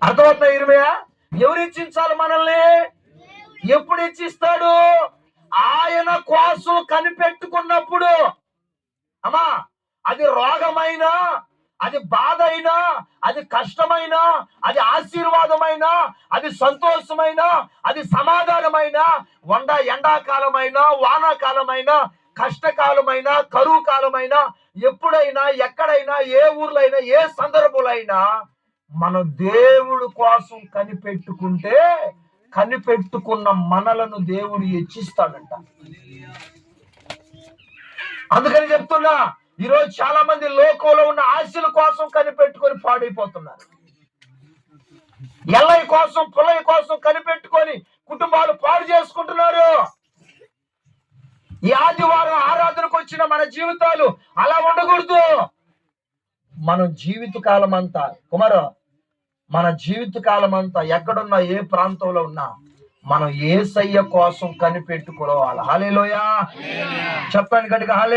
అర్థమవుతున్నా ఇరుమయా? ఎవరు హెచ్చించాలి మనల్ని? ఎప్పుడు హెచ్చిస్తాడు? ఆయన కోసం కనిపెట్టుకున్నప్పుడు. అమ్మా, అది రోగమైనా, అది బాధ అయినా, అది కష్టమైనా, అది ఆశీర్వాదమైనా, అది సంతోషమైనా, అది సమాధానమైనా, ఎండాకాలమైనా, వానాకాలమైనా, కష్టకాలమైనా, కరువు కాలమైనా, ఎప్పుడైనా, ఎక్కడైనా, ఏ ఊర్లో అయినా, ఏ సందర్భంలో అయినా మనం దేవుడు కోసం కనిపెట్టుకున్న మనలను దేవుడు హెచ్చిస్తాడంట. అందుకని చెప్తున్నా, ఈరోజు చాలా మంది లోకంలో ఉన్న ఆశల కోసం కనిపెట్టుకొని పాడైపోతున్నారు. ఎల్లయ్య కోసం, పుల్లయ్య కోసం కనిపెట్టుకొని కుటుంబాలు పాడు చేసుకుంటున్నారు. ఈ ఆదివారం ఆరాధనకు వచ్చిన మన జీవితాలు అలా ఉండకూడదు. మన జీవితకాలం అంతా మన జీవితకాలం అంతా ఎక్కడున్నా, ఏ ప్రాంతంలో ఉన్నా, మనం యేసయ్య కోసం కనిపెట్టుకోవాలి. హల్లెలూయా! చెప్పండి గట్టిగా హల్లెలూయా!